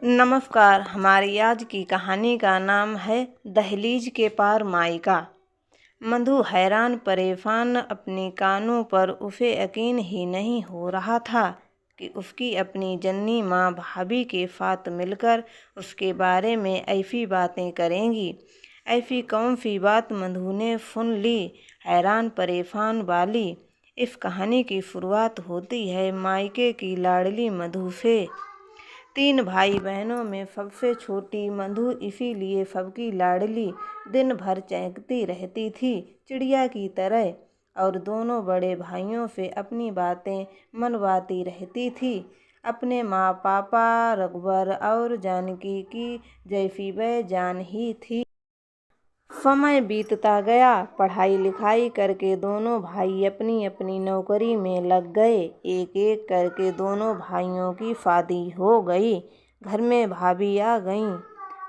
नमस्कार। हमारी आज की कहानी का नाम है दहलीज के पार माइका। मधु हैरान परेशान अपने कानों पर उसे यकीन ही नहीं हो रहा था कि उसकी अपनी जन्नी माँ भाभी के साथ मिलकर उसके बारे में ऐसी बातें करेंगी। ऐसी कौन सी बात मधु ने सुन ली, हैरान परेशान वाली। इस कहानी की शुरुआत होती है मायके की लाडली मधु से। 3 भाई बहनों में सबसे छोटी मधु, इसीलिए सबकी लाडली। दिन भर चहकती रहती थी चिड़िया की तरह और दोनों बड़े भाइयों से अपनी बातें मनवाती रहती थी। अपने माँ पापा, रघुवर और जानकी की जैसी वह जान ही थी। समय बीतता गया, पढ़ाई लिखाई करके दोनों भाई अपनी अपनी नौकरी में लग गए। एक एक करके दोनों भाइयों की शादी हो गई। घर में भाभी आ गईं।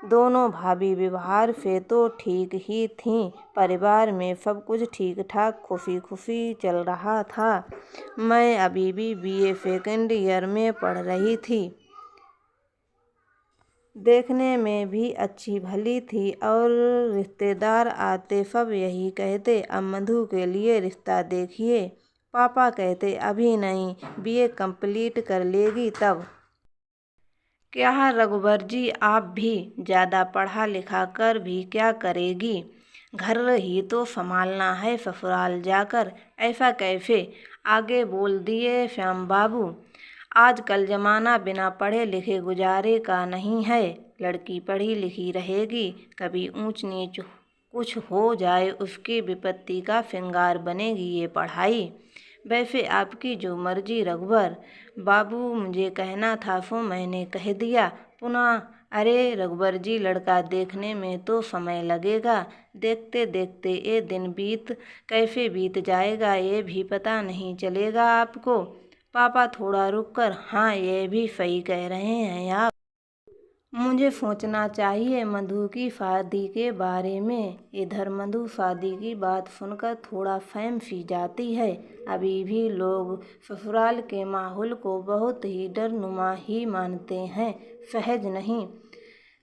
दोनों भाभी व्यवहार से तो ठीक ही थीं। परिवार में सब कुछ ठीक ठाक खुशी खुशी चल रहा था। मैं अभी भी BA सेकेंड ईयर में पढ़ रही थी। देखने में भी अच्छी भली थी और रिश्तेदार आते सब यही कहते, अब मधु के लिए रिश्ता देखिए। पापा कहते अभी नहीं, BA कंप्लीट कर लेगी तब। क्या रघुवर जी, आप भी ज़्यादा पढ़ा लिखा कर भी क्या करेगी? घर ही तो संभालना है ससुराल जाकर। ऐसा कैसे? आगे बोल दिए श्याम बाबू। आजकल जमाना बिना पढ़े लिखे गुजारे का नहीं है। लड़की पढ़ी लिखी रहेगी, कभी ऊंच नीच कुछ हो जाए उसकी विपत्ति का श्रृंगार बनेगी ये पढ़ाई। वैसे आपकी जो मर्जी रघुवर बाबू, मुझे कहना था सो मैंने कह दिया। पुनः अरे रघुवर जी, लड़का देखने में तो समय लगेगा। देखते देखते ये दिन कैसे बीत जाएगा ये भी पता नहीं चलेगा आपको। पापा थोड़ा रुककर, हाँ ये भी सही कह रहे हैं आप। मुझे सोचना चाहिए मधु की शादी के बारे में। इधर मधु शादी की बात सुनकर थोड़ा सहम सी जाती है। अभी भी लोग ससुराल के माहौल को बहुत ही डरनुमा ही मानते हैं, सहज नहीं।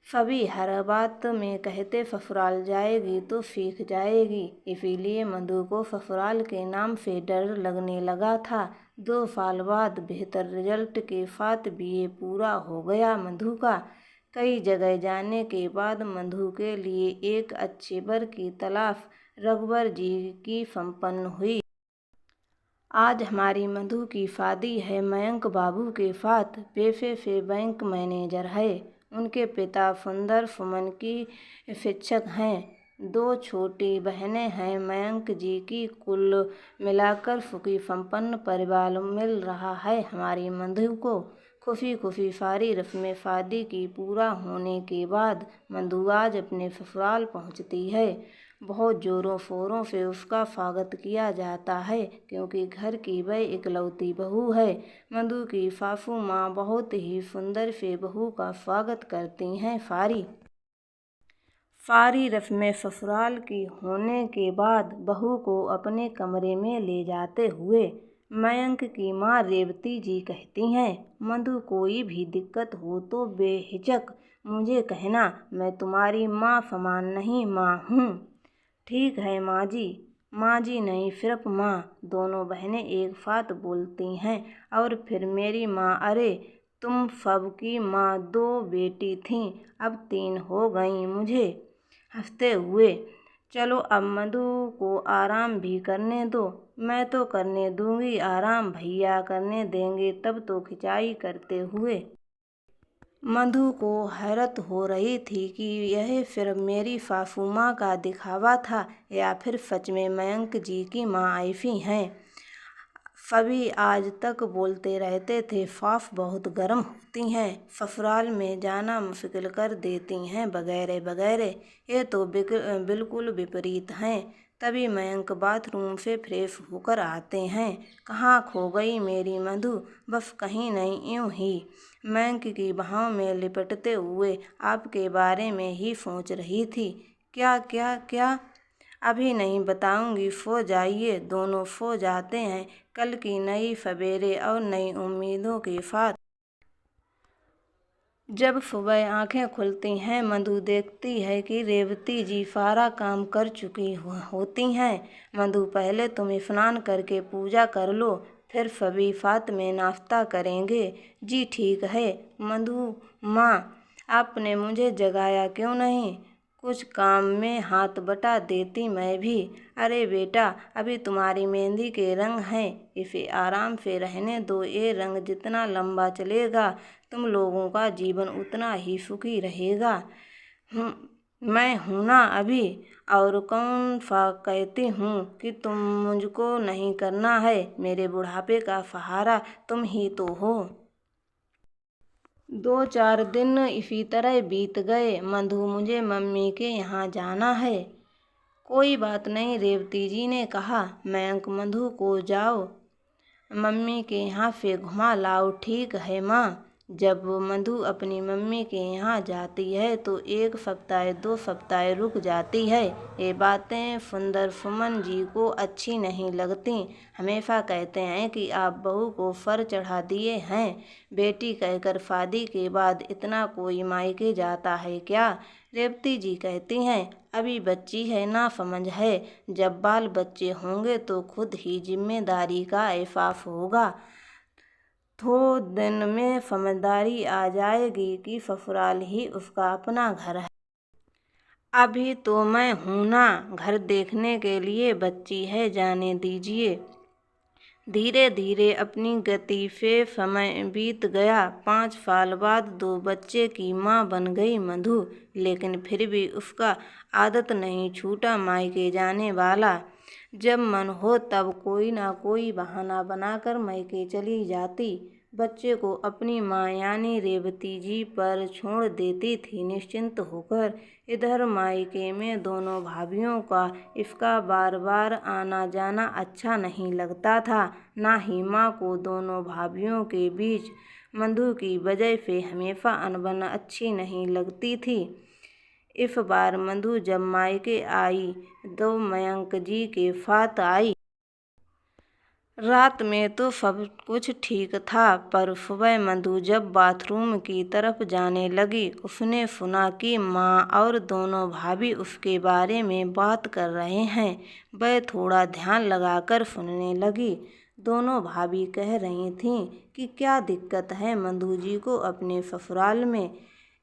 सभी हर बात में कहते ससुराल जाएगी तो सीख जाएगी। इसीलिए मधु को ससुराल के नाम से डर लगने लगा था। 2 साल बाद बेहतर रिजल्ट के साथ BA पूरा हो गया मधु का। कई जगह जाने के बाद मधु के लिए एक अच्छे वर की तलाश रघुवर जी की संपन्न हुई। आज हमारी मधु की शादी है मयंक बाबू के साथ। पेशे से बैंक मैनेजर है। उनके पिता सुंदर सुमन की शिक्षक हैं। 2 छोटी बहनें हैं मयंक जी की। कुल मिलाकर सुखी संपन्न परिवार मिल रहा है हमारी मधु को। खुशी खुशी सारी रस्में शादी की पूरा होने के बाद मधु आज अपने ससुराल पहुंचती है। बहुत जोरों शोरों से उसका स्वागत किया जाता है क्योंकि घर की वह इकलौती बहू है। मधु की सासू माँ बहुत ही सुंदर से बहू का स्वागत करती हैं। सारी रस्में ससुराल की होने के बाद बहू को अपने कमरे में ले जाते हुए मयंक की माँ रेवती जी कहती हैं, मधु कोई भी दिक्कत हो तो बेहिचक मुझे कहना, मैं तुम्हारी माँ समान नहीं माँ हूँ। ठीक है माँ जी। माँ जी नहीं, सिर्फ माँ। दोनों बहनें एक साथ बोलती हैं। और फिर मेरी माँ, अरे तुम सबकी माँ 2 बेटी थीं, अब 3 हो गई मुझे हंसते हुए। चलो अब मधु को आराम भी करने दो। मैं तो करने दूंगी आराम, भैया करने देंगे तब तो, खिंचाई करते हुए। मधु को हैरत हो रही थी कि यह सिर्फ मेरी सासू माँ का दिखावा था या फिर सच में मयंक जी की माँ ऐसी हैं। सभी आज तक बोलते रहते थे सास बहुत गर्म होती हैं, ससुराल में जाना मुश्किल कर देती हैं वगैरह वगैरह। ये तो बिल्कुल विपरीत हैं। तभी मयंक बाथरूम से फ्रेश होकर आते हैं। कहाँ खो गई मेरी मधु? बस कहीं नहीं, यूं ही मयंक की बाहों में लिपटते हुए आपके बारे में ही सोच रही थी। क्या क्या क्या? अभी नहीं बताऊंगी, सो जाइए। दोनों सो जाते हैं। कल की नई सवेरे और नई उम्मीदों के साथ जब सुबह आंखें खुलती हैं, मधु देखती है कि रेवती जी सारा काम कर चुकी होती हैं। मधु, पहले तुम स्नान करके पूजा कर लो, फिर सभी साथ में नाश्ता करेंगे। जी ठीक है। मधु, माँ, आपने मुझे जगाया क्यों नहीं? कुछ काम में हाथ बटा देती मैं भी। अरे बेटा, अभी तुम्हारी मेहंदी के रंग हैं, इसे आराम से रहने दो। ये रंग जितना लंबा चलेगा, तुम लोगों का जीवन उतना ही सुखी रहेगा। मैं हूँ ना अभी, और कौन सा कहती हूँ कि तुम मुझको नहीं करना है। मेरे बुढ़ापे का सहारा तुम ही तो हो। 2-4 दिन इसी तरह बीत गए। मधु, मुझे मम्मी के यहाँ जाना है। कोई बात नहीं, रेवती जी ने कहा। मयंक, मधु को जाओ मम्मी के यहाँ से घुमा लाओ। ठीक है माँ। जब मधु अपनी मम्मी के यहाँ जाती है तो 1 सप्ताह 2 सप्ताह रुक जाती है। ये बातें सुंदर सुमन जी को अच्छी नहीं लगती। हमेशा कहते हैं कि आप बहू को फर चढ़ा दिए हैं। बेटी कहकर शादी के बाद इतना कोई मायके जाता है क्या? रेवती जी कहती हैं, अभी बच्ची है, ना समझ है। जब बाल बच्चे होंगे तो खुद ही जिम्मेदारी का एहसास होगा। थोड़े दिन में समझदारी आ जाएगी कि ससुराल ही उसका अपना घर है। अभी तो मैं हूँ ना, घर देखने के लिए बच्ची है, जाने दीजिए। धीरे धीरे अपनी गति से समय बीत गया। 5 साल बाद 2 बच्चे की माँ बन गई मधु, लेकिन फिर भी उसका आदत नहीं छूटा मायके जाने वाला। जब मन हो तब कोई ना कोई बहाना बनाकर मायके चली जाती। बच्चे को अपनी माँ यानी रेवती जी पर छोड़ देती थी निश्चिंत होकर। इधर मायके में दोनों भाभियों का इसका बार बार आना जाना अच्छा नहीं लगता था। ना ही माँ को दोनों भाभियों के बीच मधु की वजह से हमेशा अनबन अच्छी नहीं लगती थी। इस बार मधु जब मायके आई तो मयंक जी के साथ आई। रात में तो सब कुछ ठीक था, पर सुबह मधु जब बाथरूम की तरफ जाने लगी, उसने सुना कि माँ और दोनों भाभी उसके बारे में बात कर रहे हैं। वह थोड़ा ध्यान लगाकर सुनने लगी। दोनों भाभी कह रही थीं कि क्या दिक्कत है मधु जी को अपने ससुराल में।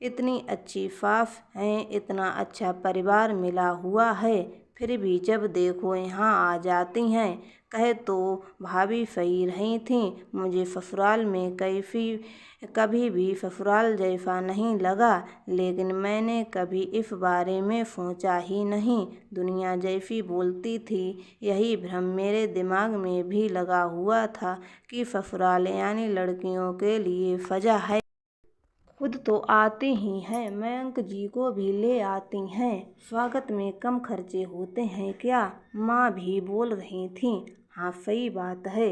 इतनी अच्छी सास हैं, इतना अच्छा परिवार मिला हुआ है, फिर भी जब देखो यहाँ आ जाती हैं। कहे तो भाभी सही रही थीं, मुझे ससुराल में कभी भी ससुराल जैसा नहीं लगा, लेकिन मैंने कभी इस बारे में सोचा ही नहीं। दुनिया जैसी बोलती थी, यही भ्रम मेरे दिमाग में भी लगा हुआ था कि ससुराल यानी लड़कियों के लिए सजा है। खुद तो आती ही हैं, मयंक जी को भी ले आती हैं। स्वागत में कम खर्चे होते हैं क्या? माँ भी बोल रही थीं। हाँ, सही बात है।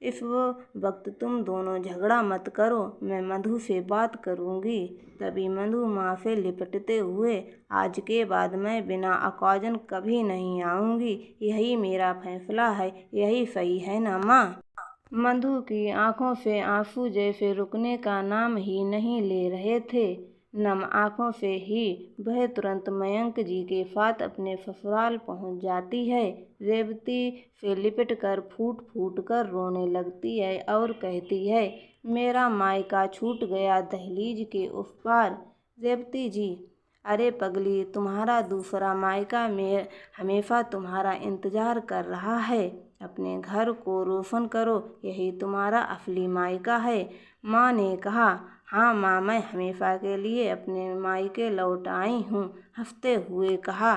इस वक्त तुम दोनों झगड़ा मत करो, मैं मधु से बात करूँगी। तभी मधु माँ से लिपटते हुए, आज के बाद मैं बिना ऑक्सीजन कभी नहीं आऊँगी। यही मेरा फैसला है, यही सही है ना माँ? मधु की आंखों से आंसू जैसे रुकने का नाम ही नहीं ले रहे थे। नम आंखों से ही वह तुरंत मयंक जी के साथ अपने ससुराल पहुंच जाती है। रेवती से लिपट कर फूट फूट कर रोने लगती है और कहती है, मेरा मायका छूट गया दहलीज के उस पार। रेवती जी, अरे पगली, तुम्हारा दूसरा मायका में हमेशा तुम्हारा इंतजार कर रहा है। अपने घर को रोशन करो, यही तुम्हारा असली मायका है। माँ ने कहा। हाँ माँ, मैं हमेशा के लिए अपने मायके लौट आई हूँ, हंसते हुए कहा।